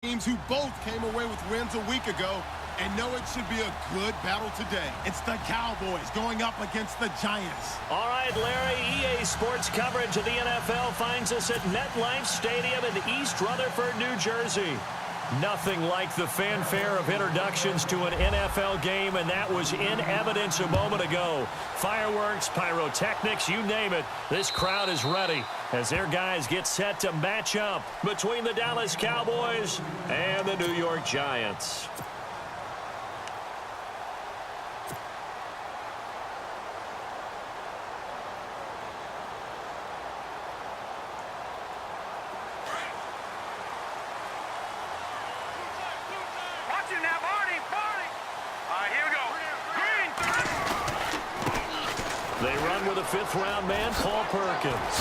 Teams who both came away with wins a week ago and know it should be a good battle today. It's the Cowboys going up against the Giants. All right, Larry, EA Sports coverage of the NFL finds us at MetLife Stadium in East Rutherford, New Jersey. Nothing like the fanfare of introductions to an NFL game, and that was in evidence a moment ago. Fireworks, pyrotechnics, you name it. This crowd is ready as their guys get set to match up between the Dallas Cowboys and the New York Giants. They run with a fifth-round man, Paul Perkins.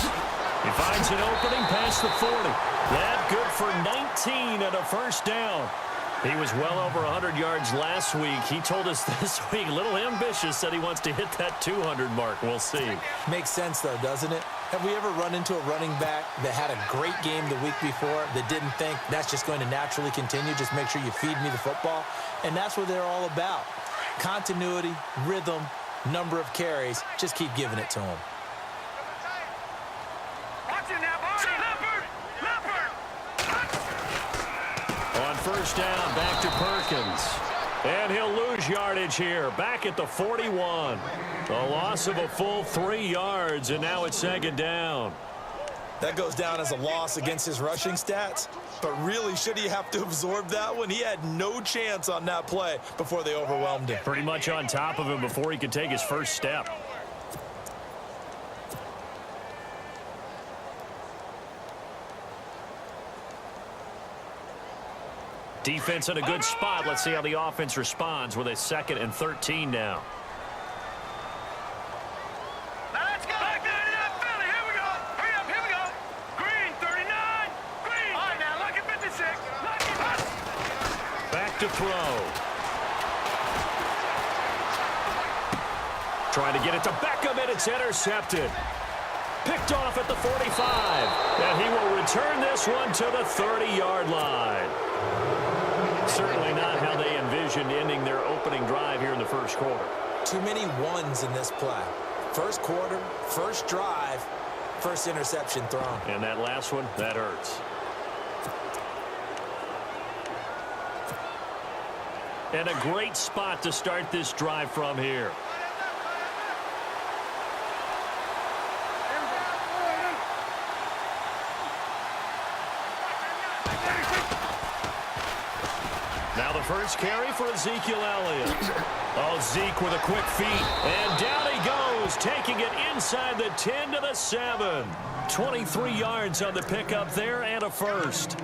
He finds an opening past the 40. That good for 19 and a first down. He was well over 100 yards last week. He told us this week, a little ambitious, said he wants to hit that 200 mark. We'll see. Makes sense, though, doesn't it? Have we ever run into a running back that had a great game the week before that didn't think that's just going to naturally continue? Just make sure you feed me the football. And that's what they're all about. Continuity, rhythm, number of carries. Just keep giving it to him. On first down, back to Perkins. And he'll lose yardage here, back at the 41. A loss of a full 3 yards, and now it's second down. That goes down as a loss against his rushing stats. But really, should he have to absorb that one? He had no chance on that play before they overwhelmed him. Pretty much on top of him before he could take his first step. Defense in a good spot. Let's see how the offense responds with a 2nd and 13 now. To throw. Trying to get it to Beckham, and it's intercepted. Picked off at the 45. And he will return this one to the 30-yard line. Certainly not how they envisioned ending their opening drive here in the first quarter. Too many ones in this play. First quarter, first drive, first interception thrown. And that last one, that hurts. And a great spot to start this drive from here. Now the first carry for Ezekiel Elliott. Oh, Zeke with a quick feet. And down he goes, taking it inside the 10 to the 7. 23 yards on the pickup there and a first.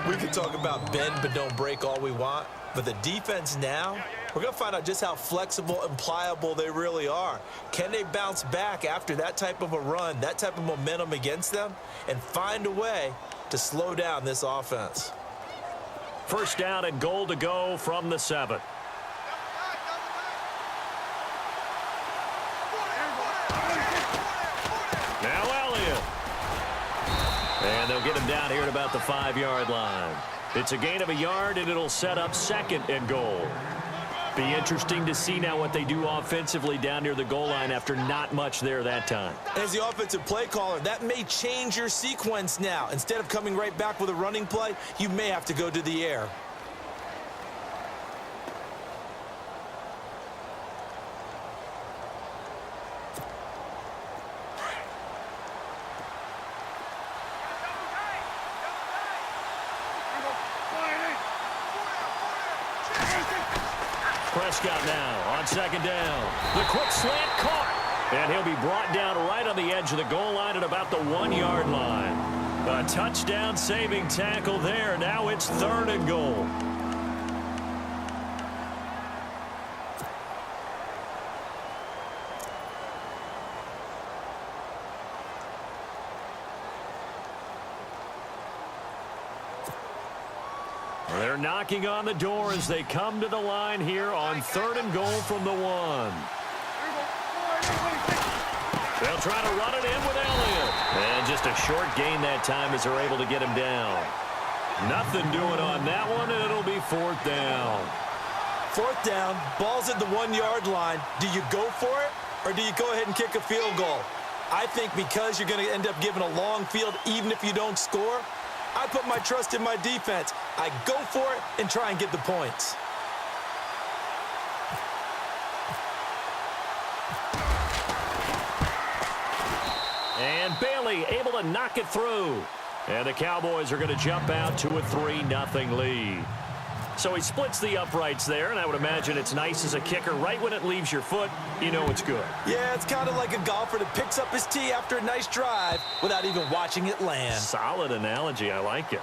We can talk about bend but don't break all we want. But the defense now, we're going to find out just how flexible and pliable they really are. Can they bounce back after that type of a run, that type of momentum against them, and find a way to slow down this offense? First down and goal to go from the 7. Now Elliott. And they'll get him down here at about the 5-yard line. It's a gain of a yard, and it'll set up 2nd and goal. Be interesting to see now what they do offensively down near the goal line after not much there that time. As the offensive play caller, that may change your sequence now. Instead of coming right back with a running play, you may have to go to the air. Prescott now on 2nd down. The quick slant caught. And he'll be brought down right on the edge of the goal line at about the 1-yard line. A touchdown saving tackle there. Now it's 3rd and goal. They're knocking on the door as they come to the line here on 3rd and goal from the 1. They'll try to run it in with Elliott. And just a short gain that time as they're able to get him down. Nothing doing on that one, and it'll be 4th down. 4th down, ball's at the 1-yard line. Do you go for it, or do you go ahead and kick a field goal? I think because you're going to end up giving a long field, even if you don't score, I put my trust in my defense. I go for it and try and get the points. And Bailey able to knock it through. And the Cowboys are going to jump out to a 3-0 lead. So he splits the uprights there, and I would imagine it's nice as a kicker. Right when it leaves your foot, you know it's good. Yeah, it's kind of like a golfer that picks up his tee after a nice drive without even watching it land. Solid analogy. I like it.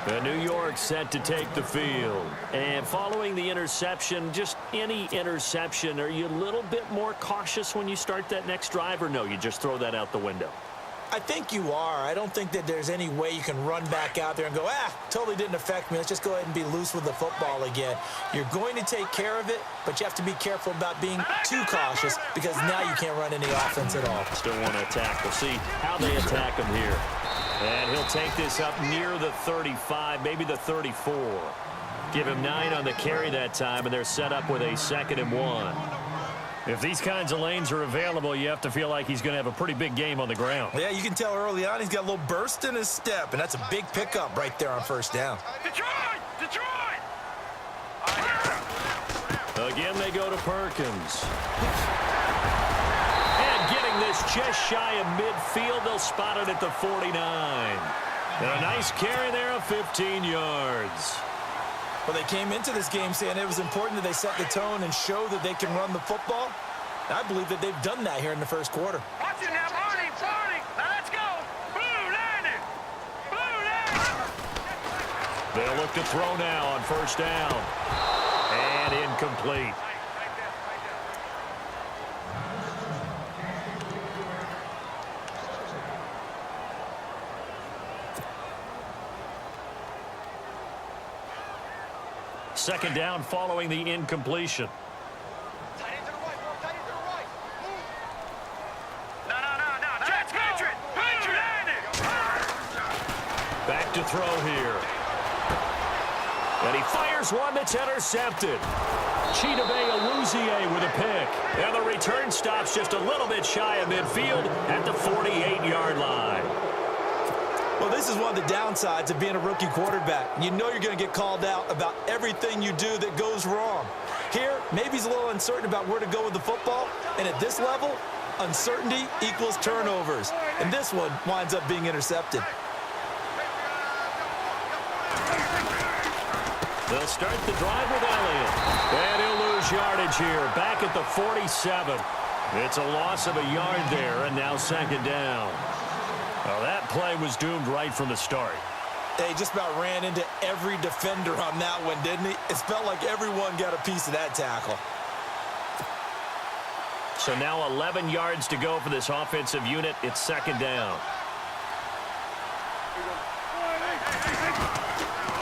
The New York set to take the field. And following the interception, just any interception, are you a little bit more cautious when you start that next drive, or no, you just throw that out the window? I think you are. I don't think that there's any way you can run back out there and go, totally didn't affect me. Let's just go ahead and be loose with the football again. You're going to take care of it, but you have to be careful about being too cautious because now you can't run any offense at all. Still want to attack. We'll see how they attack him here. And he'll take this up near the 35, maybe the 34. Give him 9 on the carry that time, and they're set up with a 2nd and 1. If these kinds of lanes are available, you have to feel like he's going to have a pretty big game on the ground. Yeah, you can tell early on he's got a little burst in his step, and that's a big pickup right there on 1st down. Detroit! Again, they go to Perkins. And getting this just shy of midfield, they'll spot it at the 49. And a nice carry there of 15 yards. Well, they came into this game saying it was important that they set the tone and show that they can run the football. I believe that they've done that here in the 1st quarter. Watch it now, Barney. Now let's go. Blue landing. They'll look to throw now on 1st down. And incomplete. Second down following the incompletion. Back to throw here. And he fires one that's intercepted. Chidobe Awuzie with a pick. And the return stops just a little bit shy of midfield at the 48-yard line. Well, this is one of the downsides of being a rookie quarterback. You know you're going to get called out about everything you do that goes wrong. Here, maybe he's a little uncertain about where to go with the football. And at this level, uncertainty equals turnovers. And this one winds up being intercepted. They'll start the drive with Elliott. And he'll lose yardage here. Back at the 47. It's a loss of a yard there, and now 2nd down. Well, that play was doomed right from the start. They just about ran into every defender on that one, didn't he? It felt like everyone got a piece of that tackle. So now 11 yards to go for this offensive unit. It's 2nd down.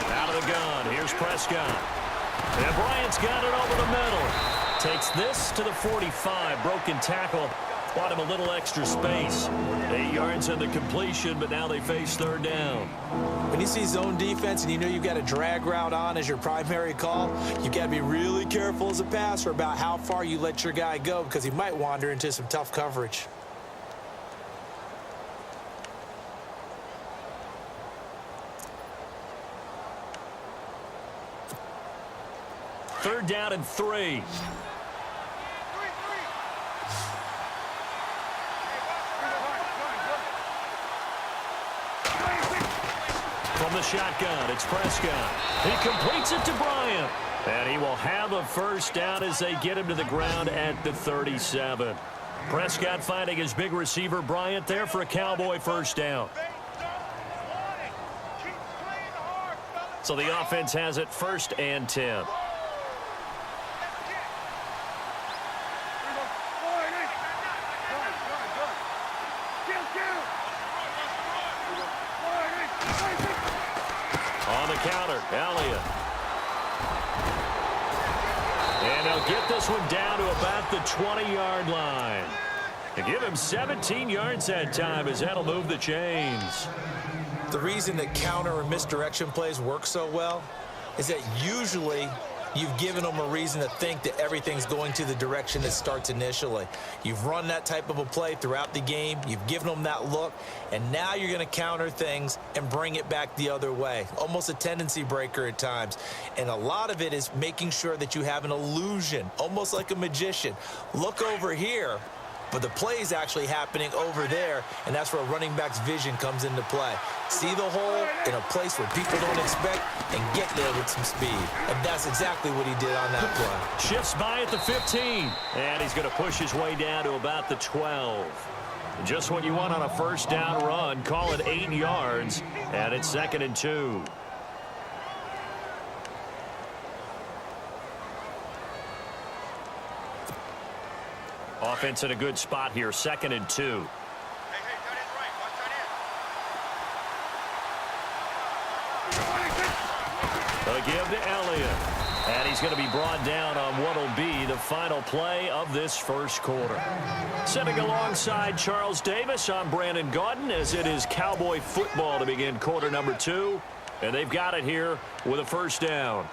Out of the gun. Here's Prescott. And Bryant's got it over the middle. Takes this to the 45. Broken tackle. Bought him a little extra space. 8 yards on the completion, but now they face 3rd down. When you see zone defense and you know you've got a drag route on as your primary call, you've got to be really careful as a passer about how far you let your guy go because he might wander into some tough coverage. Third down and 3. From the shotgun, it's Prescott. He completes it to Bryant. And he will have a 1st down as they get him to the ground at the 37. Prescott finding his big receiver Bryant there for a Cowboy 1st down. So the offense has it 1st and 10. On the counter, Elliott. And they'll get this one down to about the 20-yard line. To give him 17 yards that time as that'll move the chains. The reason that counter or misdirection plays work so well is that usually you've given them a reason to think that everything's going to the direction it starts initially. You've run that type of a play throughout the game. You've given them that look, and now you're going to counter things and bring it back the other way. Almost a tendency breaker at times. And a lot of it is making sure that you have an illusion, almost like a magician. Look over here. But the play is actually happening over there, and that's where a running back's vision comes into play. See the hole in a place where people don't expect and get there with some speed. And that's exactly what he did on that play. Shifts by at the 15, and he's going to push his way down to about the 12. Just what you want on a first down run. Call it 8 yards, and it's 2nd and 2. Offense in a good spot here, 2nd and 2. Hey, tight end's right. Watch tight end. A give to Elliott. And he's going to be brought down on what will be the final play of this first quarter. Sitting alongside Charles Davis, I'm Brandon Gaudin, as it is Cowboy football to begin quarter number 2. And they've got it here with a first down.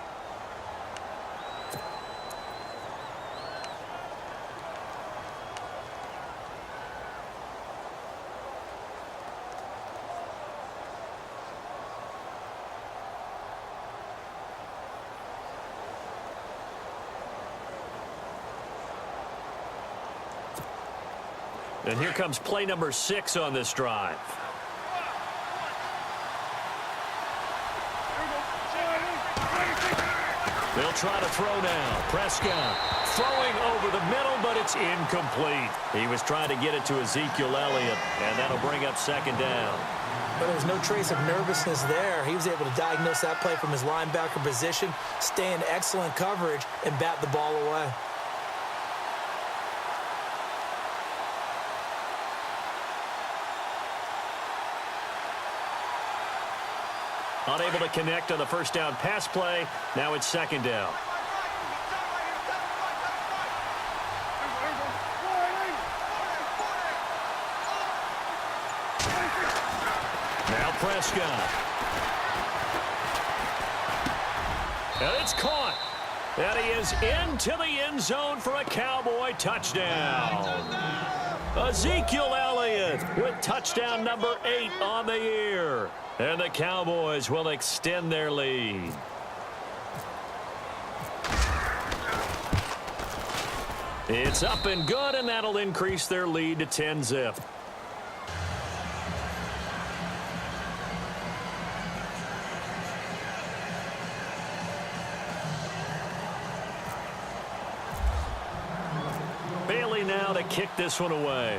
And here comes play number 6 on this drive. They'll try to throw now. Prescott throwing over the middle, but it's incomplete. He was trying to get it to Ezekiel Elliott, and that'll bring up 2nd down. But there was no trace of nervousness there. He was able to diagnose that play from his linebacker position, stay in excellent coverage, and bat the ball away. Unable to connect on the first down pass play. Now it's 2nd down. Now Prescott. And it's caught. And he is into the end zone for a Cowboy touchdown. Ezekiel Elliott with touchdown number 8 on the year. And the Cowboys will extend their lead. It's up and good, and that'll increase their lead to 10-zip. Bailey now to kick this one away.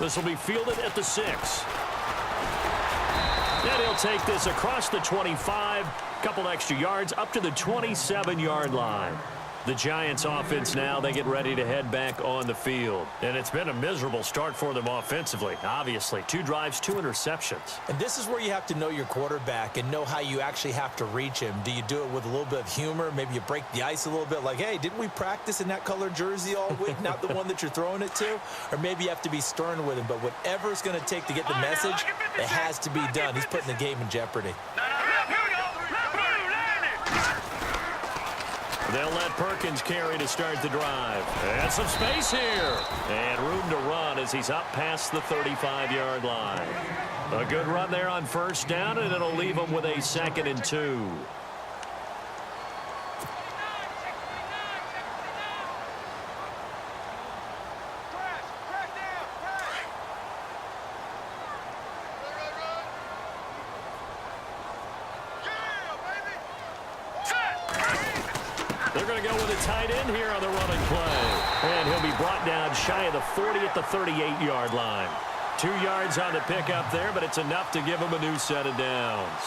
This will be fielded at the 6. And he'll take this across the 25. Couple extra yards up to the 27-yard line. The Giants offense now, they get ready to head back on the field. And it's been a miserable start for them offensively. Obviously, 2 drives, 2 interceptions. And this is where you have to know your quarterback and know how you actually have to reach him. Do you do it with a little bit of humor? Maybe you break the ice a little bit like, hey, didn't we practice in that color jersey all week? Not the one that you're throwing it to? Or maybe you have to be stern with him. But whatever it's going to take to get the message, it has to be done. He's putting the game in jeopardy. They'll let Perkins carry to start the drive. And some space here. And room to run as he's up past the 35-yard line. A good run there on first down, and it'll leave him with a 2nd and 2. They're going to go with a tight end here on the running play. And he'll be brought down shy of the 40 at the 38-yard line. 2 yards on the pickup there, but it's enough to give him a new set of downs.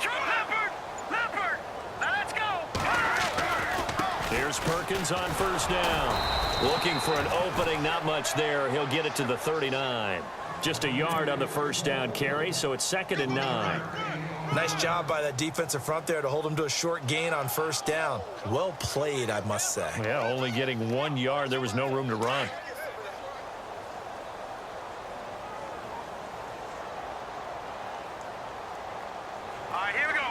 Leopard! Leopard! Now let's go! Here's Perkins on first down. Looking for an opening, not much there. He'll get it to the 39. Just a yard on the first down carry, so it's 2nd and 9. Nice job by that defensive front there to hold him to a short gain on first down. Well played, I must say. Yeah, only getting 1 yard. There was no room to run. All right, here we go.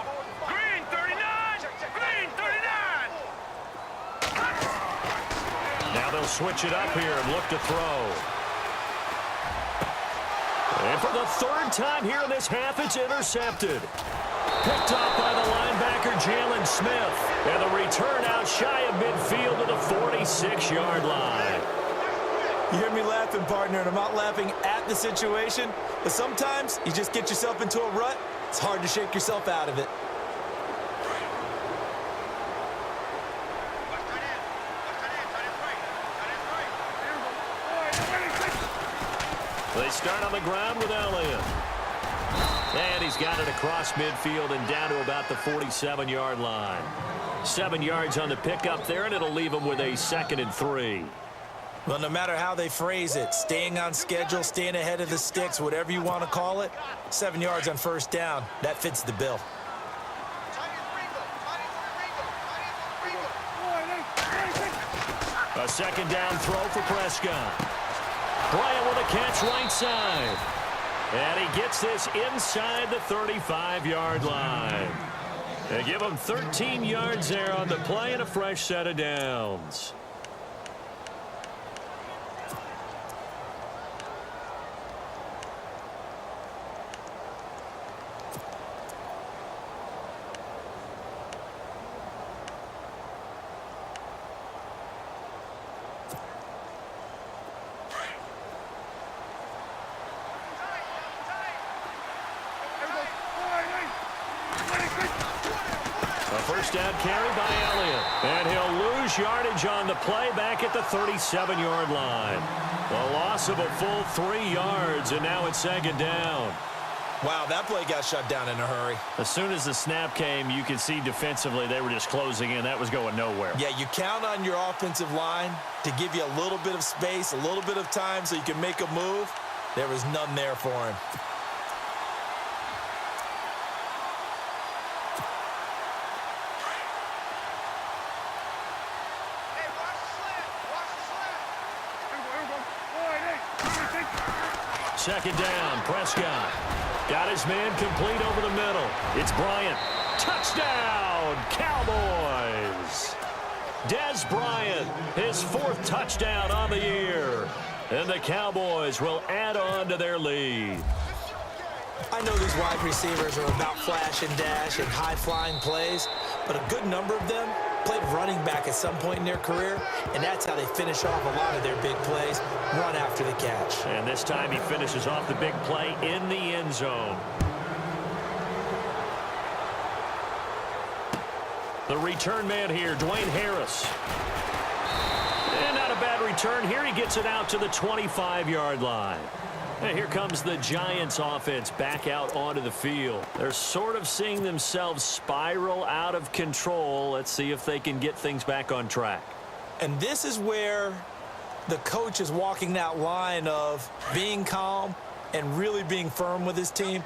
Green 39! Green 39! Now they'll switch it up here and look to throw. And for the 3rd time here in this half, it's intercepted. Picked off by the linebacker, Jalen Smith. And the return out shy of midfield to the 46-yard line. You hear me laughing, partner, and I'm not laughing at the situation, but sometimes you just get yourself into a rut. It's hard to shake yourself out of it. They start on the ground with Elliott. And he's got it across midfield and down to about the 47-yard line. 7 yards on the pickup there, and it'll leave him with a 2nd and 3. Well, no matter how they phrase it, staying on schedule, staying ahead of the sticks, whatever you want to call it, 7 yards on first down, that fits the bill. A 2nd down throw for Prescott. Bryant with a catch right side. And he gets this inside the 35-yard line. They give him 13 yards there on the play and a fresh set of downs. First down carry by Elliott. And he'll lose yardage on the play back at the 37-yard line. A loss of a full 3 yards, and now it's 2nd down. Wow, that play got shut down in a hurry. As soon as the snap came, you could see defensively they were just closing in. That was going nowhere. Yeah, you count on your offensive line to give you a little bit of space, a little bit of time so you can make a move. There was none there for him. Second down, Prescott. Got his man complete over the middle. It's Bryant. Touchdown, Cowboys. Dez Bryant, his 4th touchdown on the year. And the Cowboys will add on to their lead. I know these wide receivers are about flash and dash and high-flying plays, but a good number of them played running back at some point in their career, and that's how they finish off a lot of their big plays, run after the catch. And this time he finishes off the big play in the end zone. The return man here, Dwayne Harris. And not a bad return here. He gets it out to the 25-yard line. And here comes the Giants offense back out onto the field. They're sort of seeing themselves spiral out of control. Let's see if they can get things back on track. And this is where the coach is walking that line of being calm and really being firm with his team.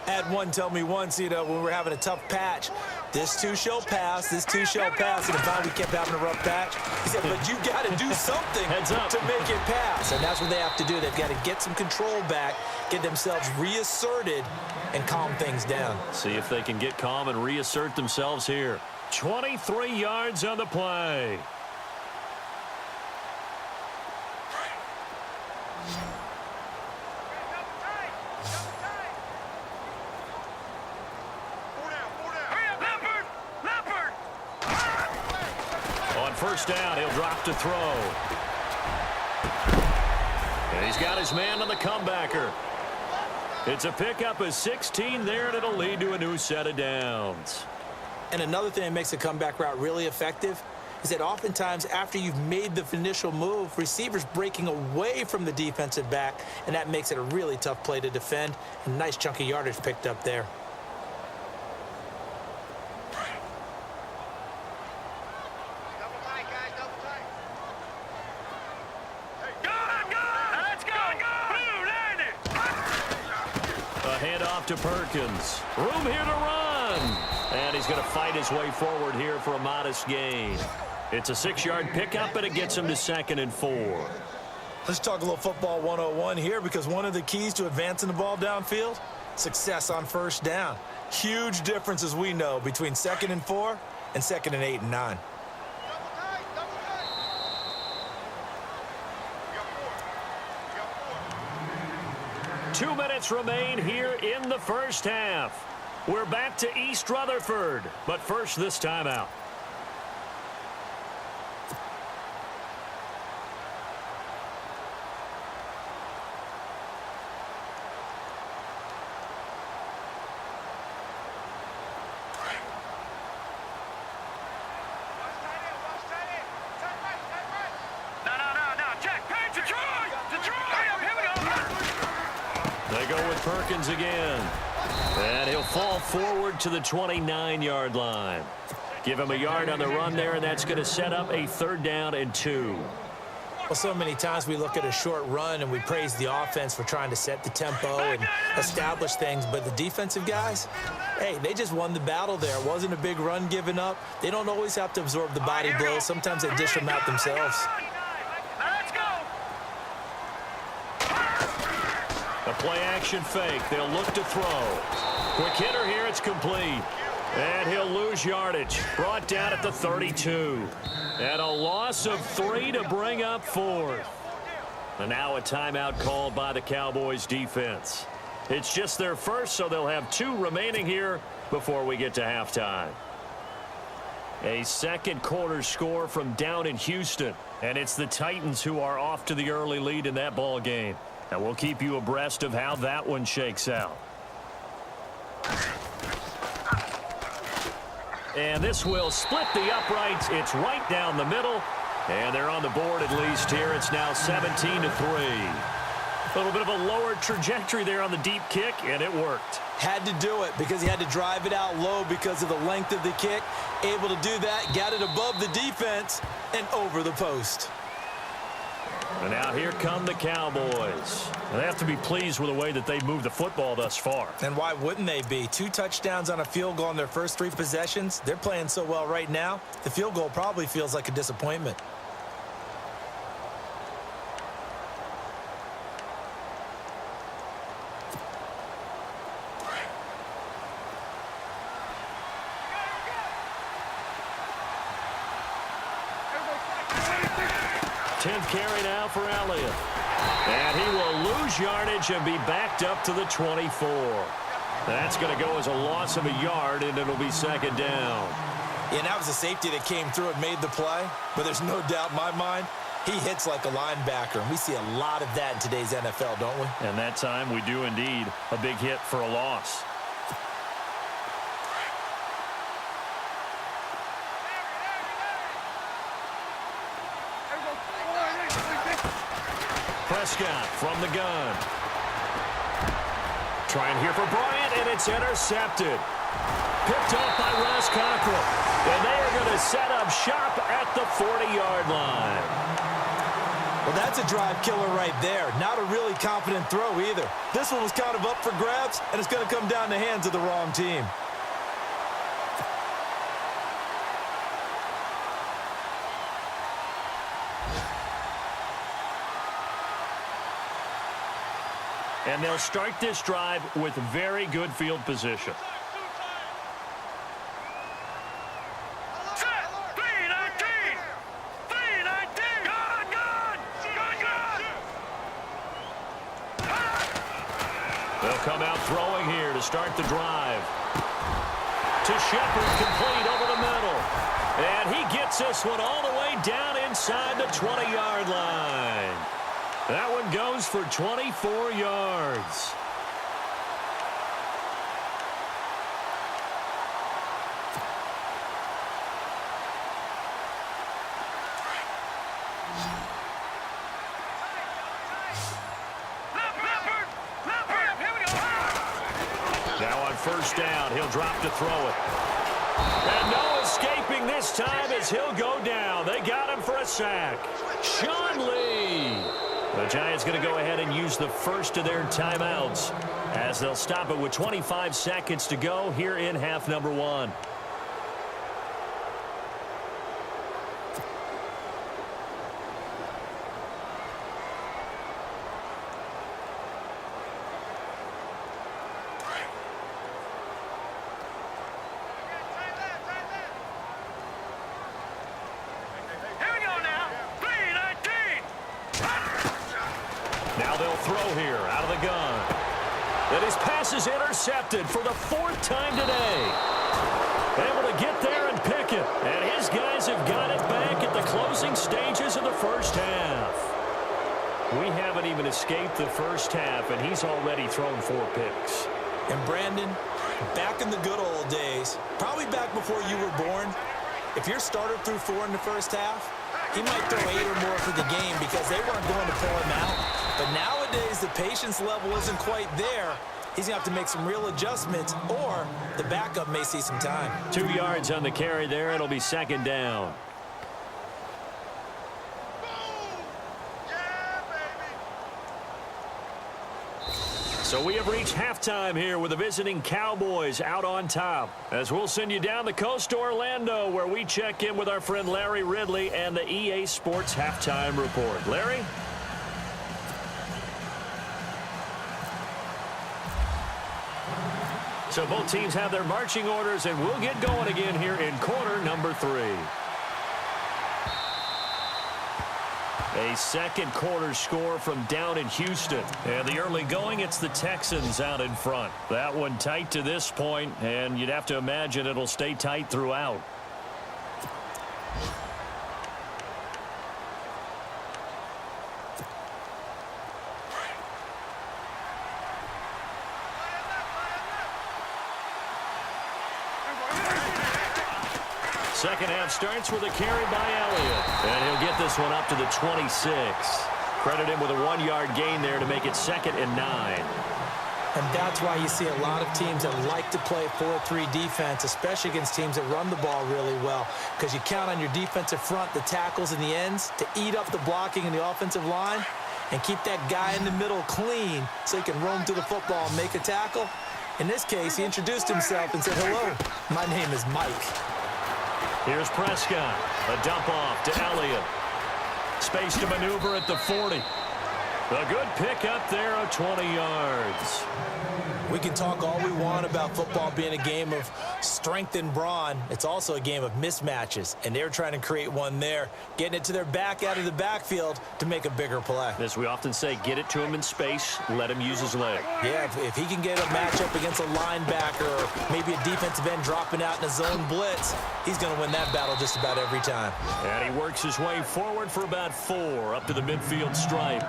I had one tell me once, when we were having a tough patch, this too shall pass, this too shall pass. And if we kept having a rough patch, he said, but you got to do something to make it pass. And that's what they have to do. They've got to get some control back, get themselves reasserted, and calm things down. See if they can get calm and reassert themselves here. 23 yards on the play. First down, he'll drop to throw. And he's got his man on the comebacker. It's a pickup of 16 there, and it'll lead to a new set of downs. And another thing that makes a comeback route really effective is that oftentimes after you've made the initial move, receivers breaking away from the defensive back, and that makes it a really tough play to defend. A nice chunk of yardage picked up there. off to Perkins. Room here to run. And he's going to fight his way forward here for a modest gain. It's a 6-yard pickup, and it gets him to 2nd and 4. Let's talk a little football 101 here, because one of the keys to advancing the ball downfield, success on first down. Huge difference, as we know, between 2nd and 4 and 2nd and 8 and 9. Two minutes remain here in the first half. We're back to East Rutherford, but first this timeout. They go with Perkins again. And he'll fall forward to the 29-yard line. Give him a yard on the run there, and that's going to set up a 3rd down and 2. Well, so many times we look at a short run and we praise the offense for trying to set the tempo and establish things, but the defensive guys, hey, they just won the battle there. It wasn't a big run given up. They don't always have to absorb the body blows. Sometimes they dish them out themselves. A play-action fake. They'll look to throw. Quick hitter here. It's complete. And he'll lose yardage. Brought down at the 32. And a loss of 3 to bring up 4th. And now a timeout called by the Cowboys defense. It's just their first, so they'll have 2 remaining here before we get to halftime. A second quarter score from down in Houston. And it's the Titans who are off to the early lead in that ball game. And we'll keep you abreast of how that one shakes out. And this will split the uprights. It's right down the middle. And they're on the board at least here. It's now 17 to 3. A little bit of a lower trajectory there on the deep kick, and it worked. Had to do it because he had to drive it out low because of the length of the kick. Able to do that, got it above the defense and over the post. And now here come the Cowboys. And they have to be pleased with the way that they've moved the football thus far. And why wouldn't they be? 2 touchdowns on a field goal in their first 3 possessions. They're playing so well right now, the field goal probably feels like a disappointment. Tenth carry now for Elliott. And he will lose yardage and be backed up to the 24. That's going to go as a loss of a yard, and it'll be 2nd down. Yeah, and that was a safety that came through and made the play. But there's no doubt in my mind, he hits like a linebacker. And we see a lot of that in today's NFL, don't we? And that time we do indeed. A big hit for a loss. Prescott from the gun. Trying here for Bryant, and it's intercepted. Picked off by Ross Cockrell. And they are going to set up shop at the 40-yard line. Well, that's a drive killer right there. Not a really confident throw either. This one was kind of up for grabs, and it's going to come down the hands of the wrong team. And they'll start this drive with very good field position. They'll come out throwing here to start the drive. To Shepard, complete over the middle. And he gets this one all the way down inside the 20-yard line. That one goes for 24 yards. Now on first down, he'll drop to throw it. And no escaping this time as he'll go down. They got him for a sack. Sean Lee. The Giants going to go ahead and use the first of their timeouts as they'll stop it with 25 seconds to go here in half number 1. Now they'll throw here out of the gun. And his pass is intercepted for the 4th time today. Able to get there and pick it. And his guys have got it back at the closing stages of the first half. We haven't even escaped the first half, and he's already thrown 4 picks. And Brandon, back in the good old days, probably back before you were born, if your starter threw 4 in the first half, he might throw 8 or more for the game because they weren't going to pull him out. But nowadays, the patience level isn't quite there. He's going to have to make some real adjustments, or the backup may see some time. 2 yards on the carry there. It'll be 2nd down. So we have reached halftime here with the visiting Cowboys out on top. As we'll send you down the coast to Orlando, where we check in with our friend Larry Ridley and the EA Sports Halftime Report. Larry? So both teams have their marching orders, and we'll get going again here in quarter number 3. A second quarter score from down in Houston. And the early going, it's the Texans out in front. That one tight to this point, and you'd have to imagine it'll stay tight throughout. Second half starts with a carry by Elliott. And he'll get this one up to the 26. Credit him with a 1-yard gain there to make it 2nd and 9. And that's why you see a lot of teams that like to play 4-3 defense, especially against teams that run the ball really well, because you count on your defensive front, the tackles and the ends, to eat up the blocking in the offensive line and keep that guy in the middle clean so he can roam through the football and make a tackle. In this case, he introduced himself and said, "Hello, my name is Mike." Here's Prescott. A dump off to Elliott. Space to maneuver at the 40. A good pick up there of 20 yards. We can talk all we want about football being a game of strength and brawn. It's also a game of mismatches, and they're trying to create one there, getting it to their back out of the backfield to make a bigger play. As we often say, get it to him in space, let him use his leg. Yeah, if he can get a matchup against a linebacker or maybe a defensive end dropping out in a zone blitz, he's going to win that battle just about every time. And he works his way forward for about 4 up to the midfield stripe.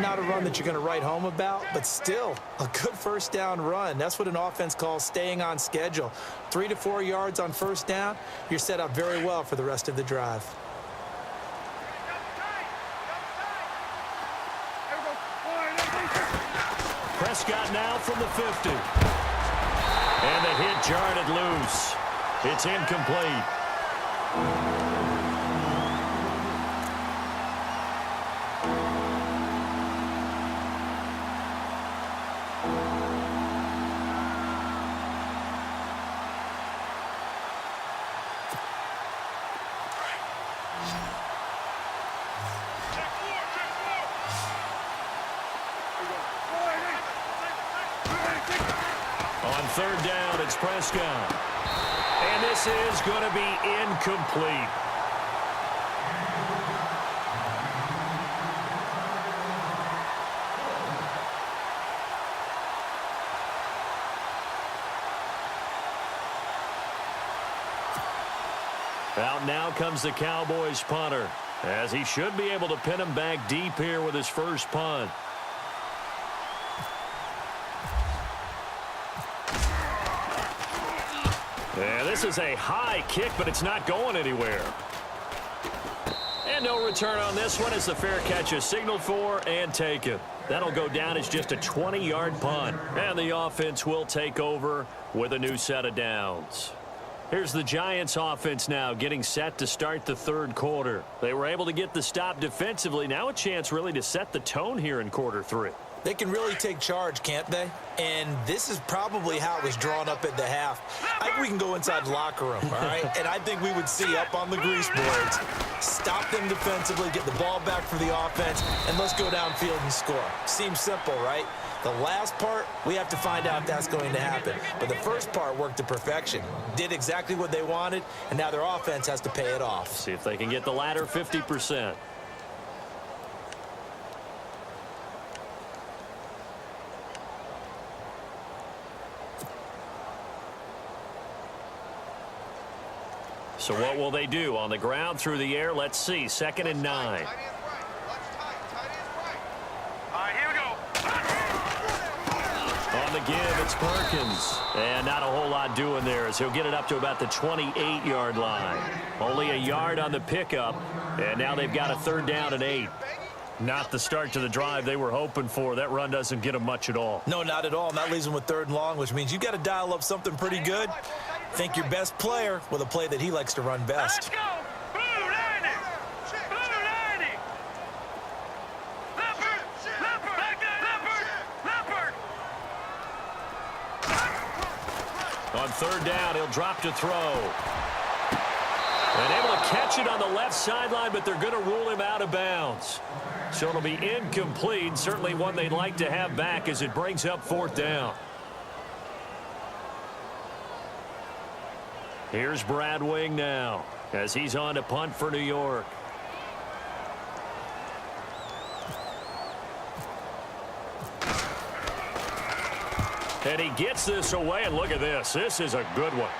Not a run that you're going to write home about, but still a good first down run. That's what an offense calls staying on schedule. 3 to 4 yards on first down, you're set up very well for the rest of the drive. Prescott now from the 50. And the hit jarred it loose. It's incomplete. On third down, it's Prescott. And this is going to be incomplete. Out now comes the Cowboys punter, as he should be able to pin him back deep here with his first punt. Yeah, this is a high kick, but it's not going anywhere. And no return on this one as the fair catch is signaled for and taken. That'll go down as just a 20-yard punt. And the offense will take over with a new set of downs. Here's the Giants offense now getting set to start the third quarter. They were able to get the stop defensively. Now a chance really to set the tone here in quarter three. They can really take charge, can't they? And this is probably how it was drawn up at the half. I think we can go inside the locker room, all right? And I think we would see up on the grease boards, stop them defensively, get the ball back for the offense, and let's go downfield and score. Seems simple, right? The last part, we have to find out if that's going to happen. But the first part worked to perfection. Did exactly what they wanted, and now their offense has to pay it off. See if they can get the latter 50%. So what will they do? On the ground, through the air, let's see. 2nd and 9. All right, here we go. On the give, it's Perkins. And not a whole lot doing there as he'll get it up to about the 28-yard line. Only a yard on the pickup, and now they've got a 3rd down and 8. Not the start to the drive they were hoping for. That run doesn't get them much at all. No, not at all. And that leaves them with 3rd and long, which means you've got to dial up something pretty good. Think your best player with a play that he likes to run best. Let's go. Blue 90. Blue 90. Leopard. Leopard. Back there, Leopard. Leopard. On 3rd down, he'll drop to throw. And able to catch it on the left sideline, but they're going to rule him out of bounds. So it'll be incomplete. Certainly one they'd like to have back as it brings up 4th down. Here's Brad Wing now as he's on to punt for New York. And he gets this away, and look at this. This is a good one.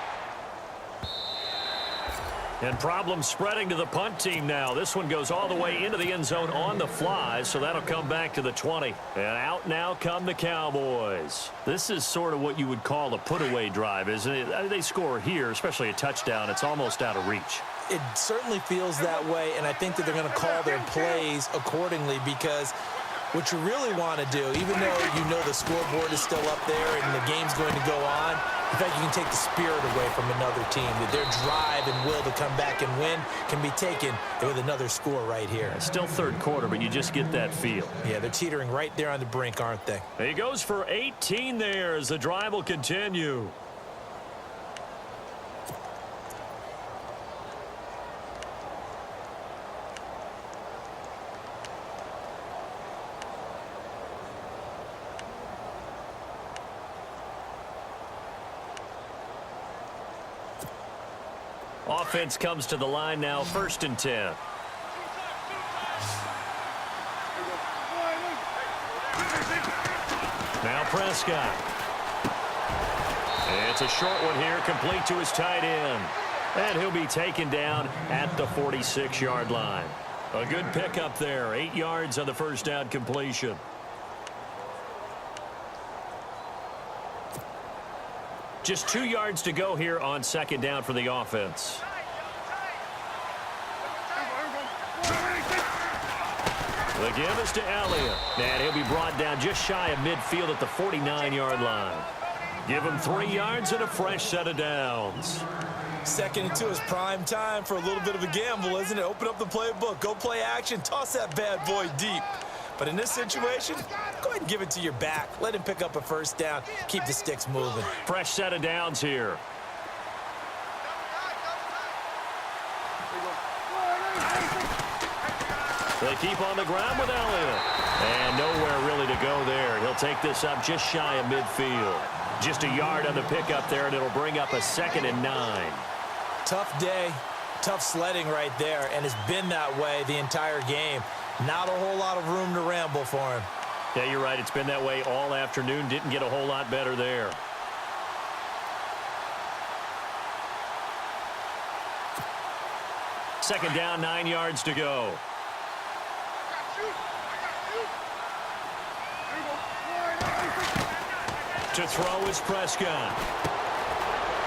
And problems spreading to the punt team now. This one goes all the way into the end zone on the fly, so that'll come back to the 20. And out now come the Cowboys. This is sort of what you would call a put-away drive, isn't it? They score here, especially a touchdown. It's almost out of reach. It certainly feels that way, and I think that they're going to call their plays accordingly because what you really want to do, even though you know the scoreboard is still up there and the game's going to go on, in fact, you can take the spirit away from another team. That their drive and will to come back and win can be taken with another score right here. Still 3rd quarter, but you just get that feel. Yeah, they're teetering right there on the brink, aren't they? He goes for 18 there as the drive will continue. Offense comes to the line now, 1st and 10. Now Prescott. It's a short one here, complete to his tight end. And he'll be taken down at the 46-yard line. A good pickup there, 8 yards on the 1st down completion. Just 2 yards to go here on 2nd down for the offense. The give is to Elliott. And he'll be brought down just shy of midfield at the 49-yard line. Give him 3 yards and a fresh set of downs. 2nd and 2 is prime time for a little bit of a gamble, isn't it? Open up the playbook, go play action, toss that bad boy deep. But in this situation, go ahead and give it to your back. Let him pick up a 1st down. Keep the sticks moving. Fresh set of downs here. They keep on the ground with Elliott. And nowhere really to go there. He'll take this up just shy of midfield. Just a yard on the pickup there, and it'll bring up a 2nd and 9. Tough day, tough sledding right there, and it's been that way the entire game. Not a whole lot of room to ramble for him. Yeah, you're right. It's been that way all afternoon. Didn't get a whole lot better there. Second down, 9 yards to go. To throw is Prescott.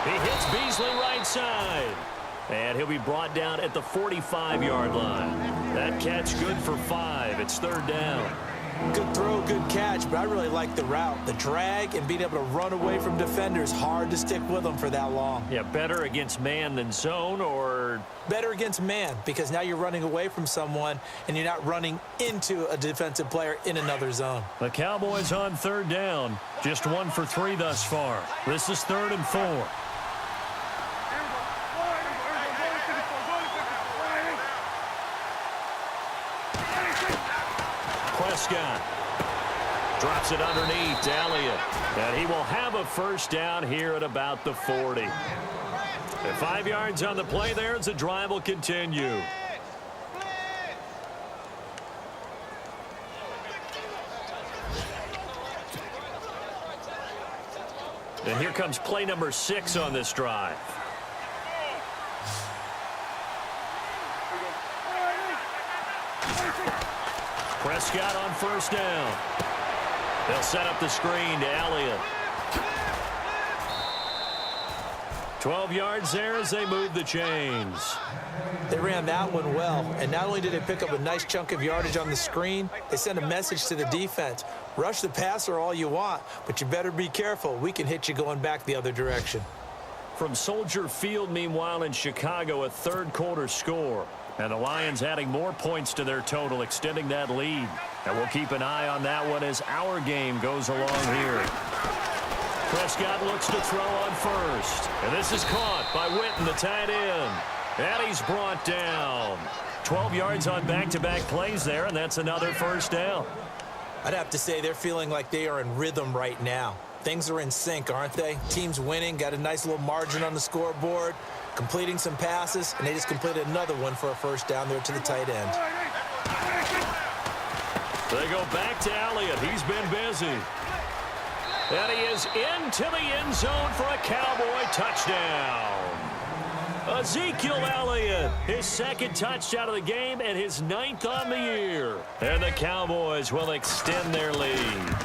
He hits Beasley right side. And he'll be brought down at the 45-yard line. That catch good for 5. It's 3rd down. Good throw, good catch. catch, but I really like the route. The drag and being able to run away from defenders, hard to stick with them for that long. Yeah, better against man than zone, or? Better against man, because now you're running away from someone and you're not running into a defensive player in another zone. The Cowboys on third down. Just 1 for 3 thus far. This is 3rd and 4. Prescott drops it underneath to Elliott, and he will have a first down here at about the 40. And 5 yards on the play there as the drive will continue. And here comes play number 6 on this drive. Prescott on first down. They'll set up the screen to Elliott. 12 yards there as they move the chains. They ran that one well, and not only did they pick up a nice chunk of yardage on the screen, they sent a message to the defense. Rush the passer all you want, but you better be careful. We can hit you going back the other direction. From Soldier Field, meanwhile, in Chicago, a third-quarter score. And the Lions adding more points to their total, extending that lead. And we'll keep an eye on that one as our game goes along here. Prescott looks to throw on first. And this is caught by Witten, the tight end. And he's brought down. 12 yards on back-to-back plays there, and that's another first down. I'd have to say they're feeling like they are in rhythm right now. Things are in sync, aren't they? Team's winning, got a nice little margin on the scoreboard, completing some passes, and they just completed another one for a first down there to the tight end. They go back to Elliott. He's been busy. And he is into the end zone for a Cowboy touchdown. Ezekiel Elliott, his second touchdown of the game and his 9th on the year. And the Cowboys will extend their lead.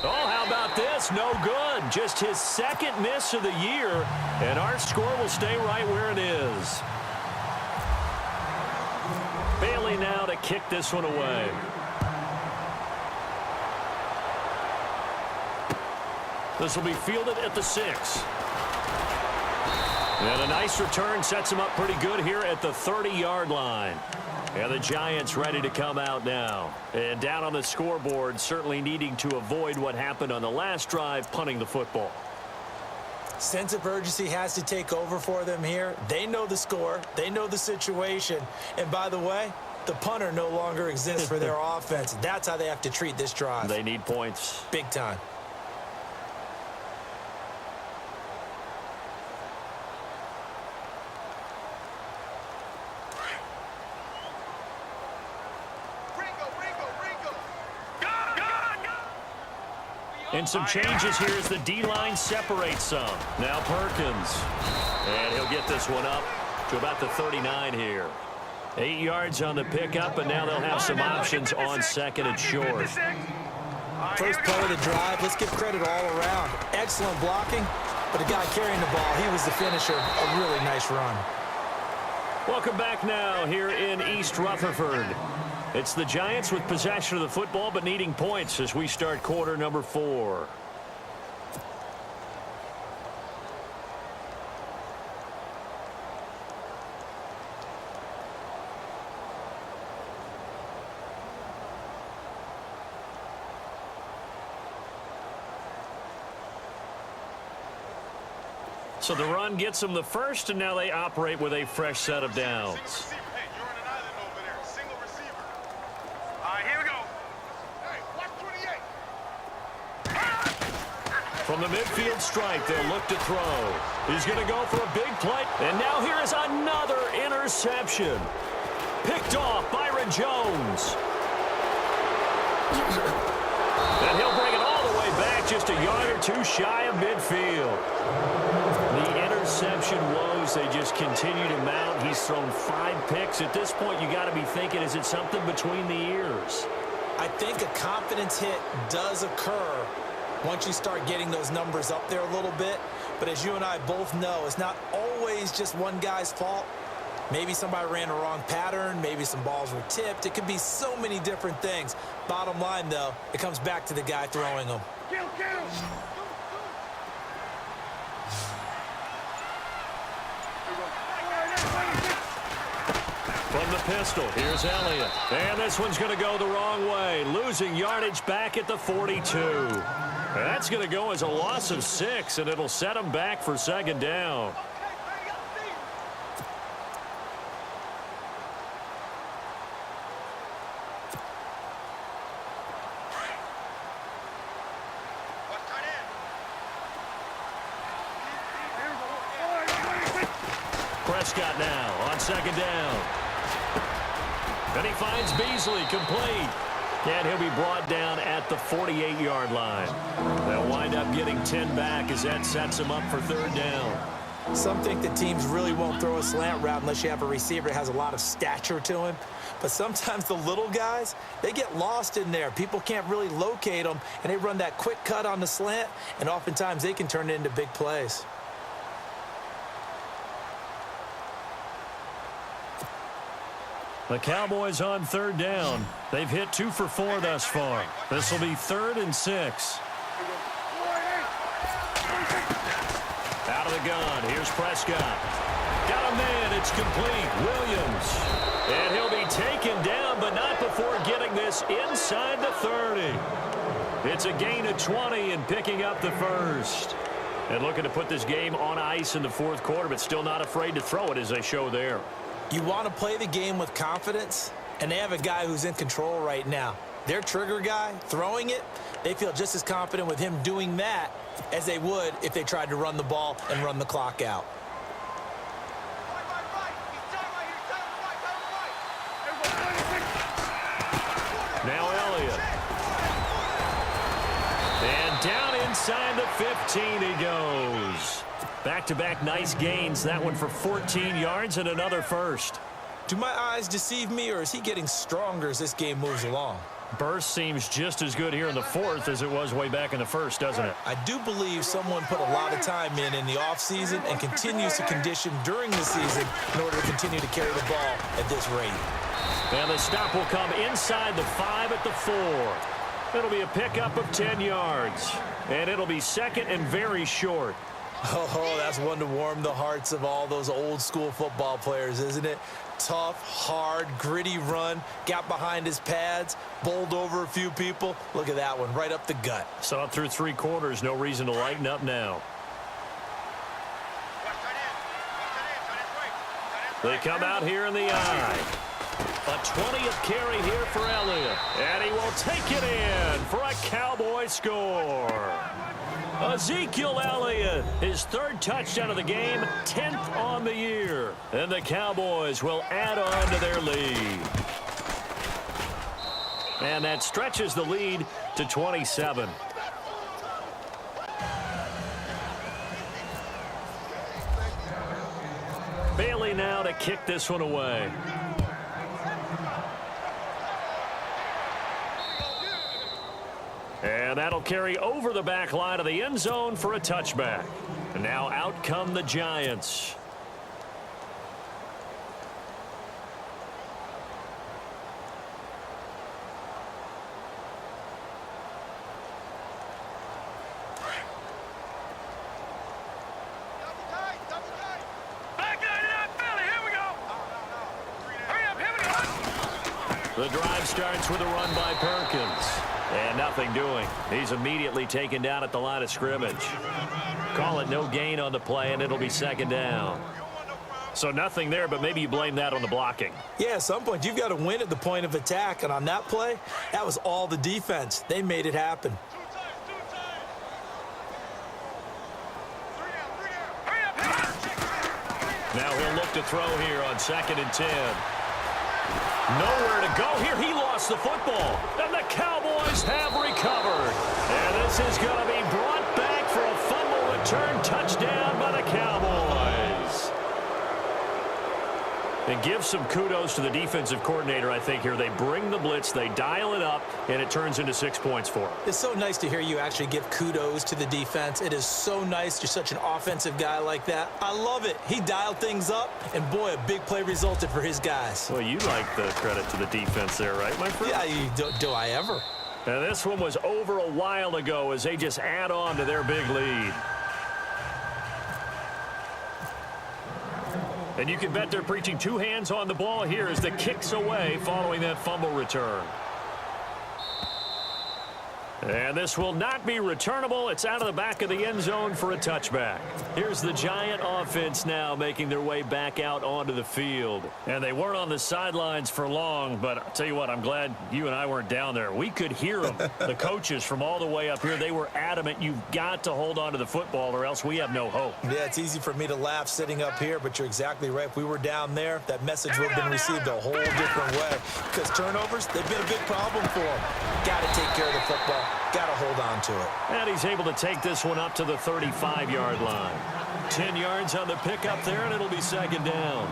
Oh, how about this? No good. Just his second miss of the year, and our score will stay right where it is. Bailey now to kick this one away. This will be fielded at the 6. And a nice return sets him up pretty good here at the 30-yard line. And the Giants ready to come out now. And down on the scoreboard, certainly needing to avoid what happened on the last drive, punting the football. Sense of urgency has to take over for them here. They know the score. They know the situation. And by the way, the punter no longer exists for their offense. That's how they have to treat this drive. They need points. Big time. And some changes here as the D-line separates some. Now Perkins. And he'll get this one up to about the 39 here. 8 yards on the pickup, and now they'll have some options on second and short. First play of the drive, let's give credit all around. Excellent blocking, but the guy carrying the ball, he was the finisher. A really nice run. Welcome back now here in East Rutherford. It's the Giants with possession of the football but needing points as we start quarter number 4. So the run gets them the first, and now they operate with a fresh set of downs. From the midfield stripe, they'll look to throw. He's going to go for a big play. And now here is another interception. Picked off Byron Jones. And he'll bring it all the way back, just a yard or two shy of midfield. The interception woes, they just continue to mount. He's thrown 5 picks. At this point, you got to be thinking, is it something between the ears? I think a confidence hit does occur once you start getting those numbers up there a little bit. But as you and I both know, it's not always just one guy's fault. Maybe somebody ran a wrong pattern. Maybe some balls were tipped. It could be so many different things. Bottom line, though, it comes back to the guy throwing them. From the pistol, here's Elliott. And this one's going to go the wrong way, losing yardage back at the 42. That's going to go as a loss of 6, and it'll set him back for second down. Prescott now on second down. And he finds Beasley complete. And he'll be brought down at the 48-yard line. They'll wind up getting 10 back as that sets him up for third down. Some think that teams really won't throw a slant route unless you have a receiver that has a lot of stature to him. But sometimes the little guys, they get lost in there. People can't really locate them, and they run that quick cut on the slant, and oftentimes they can turn it into big plays. The Cowboys on third down. They've hit 2 for 4 thus far. This will be 3rd and 6. Out of the gun. Here's Prescott. Got a man. It's complete. Williams. And he'll be taken down, but not before getting this inside the 30. It's a gain of 20 and picking up the first. And looking to put this game on ice in the fourth quarter, but still not afraid to throw it as they show there. You want to play the game with confidence, and they have a guy who's in control right now. Their trigger guy, throwing it, they feel just as confident with him doing that as they would if they tried to run the ball and run the clock out. Now Elliott. And down inside the 15 he goes. Back-to-back nice gains. That one for 14 yards and another first. Do my eyes deceive me, or is he getting stronger as this game moves along? Burst seems just as good here in the fourth as it was way back in the first, doesn't it? I do believe someone put a lot of time in the offseason and continues to condition during the season in order to continue to carry the ball at this rate. And the stop will come inside the 5 at the 4. It'll be a pickup of 10 yards. And it'll be second and very short. Oh, that's one to warm the hearts of all those old school football players, isn't it? Tough, hard, gritty run, got behind his pads, bowled over a few people. Look at that one, right up the gut. Saw it through 3 quarters, no reason to lighten up now. They come out here in the eye. A 20th carry here for Elliott. And he will take it in for a Cowboy score. Ezekiel Elliott, his 3rd touchdown of the game, 10th on the year. And the Cowboys will add on to their lead. And that stretches the lead to 27. Bailey now to kick this one away. And that'll carry over the back line of the end zone for a touchback. And now out come the Giants. The drive starts with a run by Perkins. And nothing doing. He's immediately taken down at the line of scrimmage. Call it no gain on the play, and it'll be second down. So nothing there, but maybe you blame that on the blocking. Yeah, at some point, you've got to win at the point of attack. And on that play, that was all the defense. They made it happen. Now he'll look to throw here on 2nd and 10. Nowhere to go here. He lost the football. And the Cowboys have recovered. And this is going to be brought back for a fumble return touchdown by the Cowboys. And give some kudos to the defensive coordinator, I think, here. They bring the blitz, they dial it up, and it turns into 6 points for them. It's so nice to hear you actually give kudos to the defense. It is so nice. You're such an offensive guy like that. I love it. He dialed things up, and boy, a big play resulted for his guys. Well, you like the credit to the defense there, right, my friend? Yeah, do I ever? Now, this one was over a while ago as they just add on to their big lead. And you can bet they're preaching two hands on the ball here as the kick's away following that fumble return. And this will not be returnable. It's out of the back of the end zone for a touchback. Here's the Giant offense now making their way back out onto the field. And they weren't on the sidelines for long, but I'll tell you what, I'm glad you and I weren't down there. We could hear them, the coaches from all the way up here. They were adamant, you've got to hold on to the football or else we have no hope. Yeah, it's easy for me to laugh sitting up here, but you're exactly right. If we were down there, that message would have been received a whole different way. Because turnovers, they've been a big problem for them. Got to take care of the football. Got to hold on to it. And he's able to take this one up to the 35-yard line. 10 yards on the pickup there, and it'll be second down.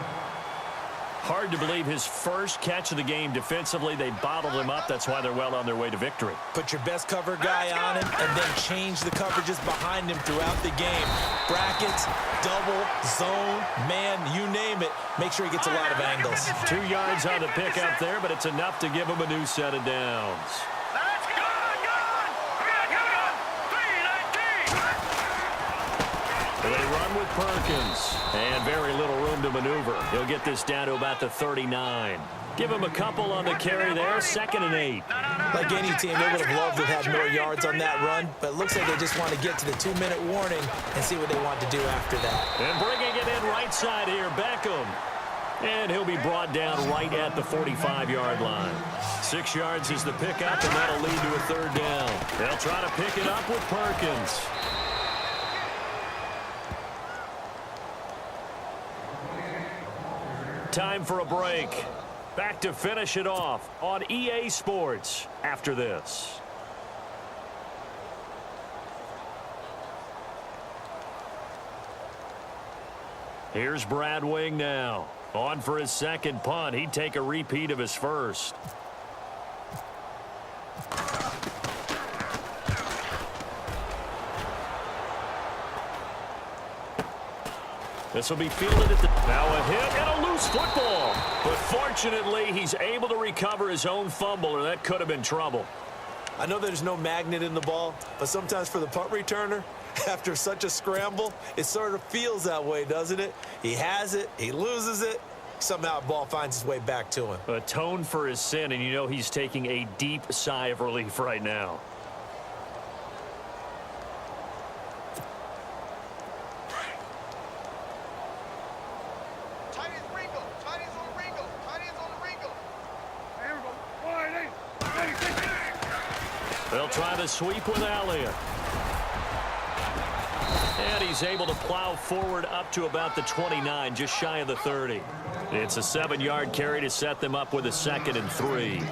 Hard to believe his first catch of the game defensively. They bottled him up. That's why they're well on their way to victory. Put your best cover guy on him and then change the coverages behind him throughout the game. Brackets, double, zone, man, you name it. Make sure he gets a lot of angles. 2 yards on the pickup there, but it's enough to give him a new set of downs. They run with Perkins, and very little room to maneuver. He'll get this down to about the 39. Give him a couple on the carry there, 2nd and 8. Like any team, they would have loved to have had more yards on that run, but it looks like they just want to get to the 2-minute warning and see what they want to do after that. And bringing it in right side here, Beckham. And he'll be brought down right at the 45-yard line. 6 yards is the pickup, and that'll lead to a 3rd down. They'll try to pick it up with Perkins. Time for a break. Back to finish it off on EA Sports after this. Here's Brad Wing now. On for his second punt. He'd take a repeat of his first. This will be fielded at the... Now a hit and a loose football. But fortunately, he's able to recover his own fumble, or that could have been trouble. I know there's no magnet in the ball, but sometimes for the punt returner, after such a scramble, it sort of feels that way, doesn't it? He has it, he loses it, somehow the ball finds its way back to him. Atone for his sin, and you know he's taking a deep sigh of relief right now. They'll try the sweep with Elliott. And he's able to plow forward up to about the 29, just shy of the 30. It's a 7-yard carry to set them up with a 2nd and 3.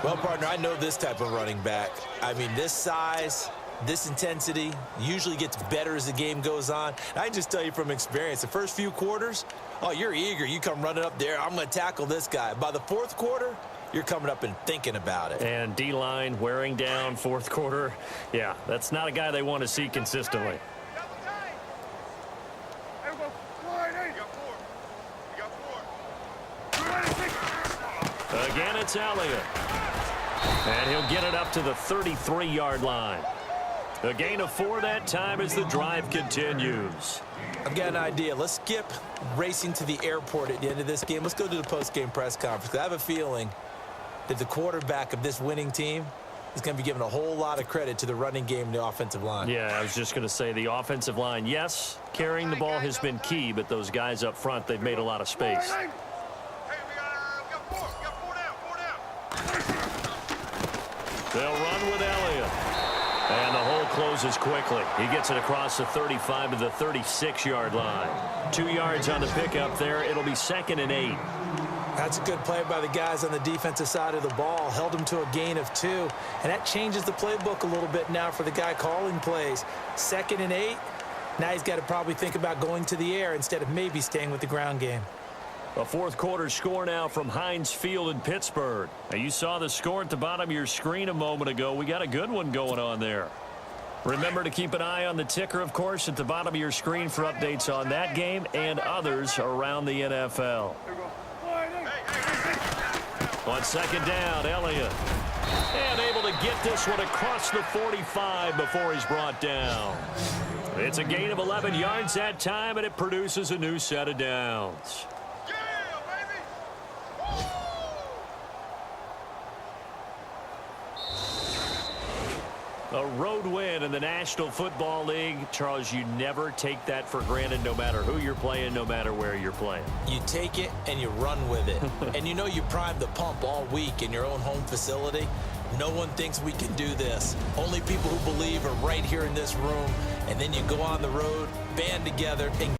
Well, partner, I know this type of running back. I mean, this size, this intensity usually gets better as the game goes on. And I just tell you from experience, the first few quarters, oh, you're eager. You come running up there. I'm going to tackle this guy. By the 4th quarter, you're coming up and thinking about it. And D-line wearing down 4th quarter. Yeah, that's not a guy they want to see consistently. Again, it's Elliott. And he'll get it up to the 33-yard line. A gain of 4 that time as the drive continues. I've got an idea. Let's skip racing to the airport at the end of this game. Let's go to the post-game press conference. I have a feeling that the quarterback of this winning team is going to be given a whole lot of credit to the running game and the offensive line. Yeah, I was just going to say the offensive line, yes, carrying the ball has been key, but those guys up front, they've made a lot of space. Hey, we got 4. We got 4 down. 4 down. They'll run with Elliott. And the hole closes quickly. He gets it across the 35 to the 36-yard line. 2 yards on the pickup there. It'll be 2nd and 8. That's a good play by the guys on the defensive side of the ball. Held him to a gain of 2. And that changes the playbook a little bit now for the guy calling plays. 2nd and 8. Now he's got to probably think about going to the air instead of maybe staying with the ground game. A fourth quarter score now from Heinz Field in Pittsburgh. Now, you saw the score at the bottom of your screen a moment ago. We got a good one going on there. Remember to keep an eye on the ticker, of course, at the bottom of your screen for updates on that game and others around the NFL. On second down, Elliott. And able to get this one across the 45 before he's brought down. It's a gain of 11 yards that time, and it produces a new set of downs. A road win in the National Football League. Charles, you never take that for granted no matter who you're playing, no matter where you're playing. You take it and you run with it. And you know you primed the pump all week in your own home facility. No one thinks we can do this. Only people who believe are right here in this room. And then you go on the road, band together, and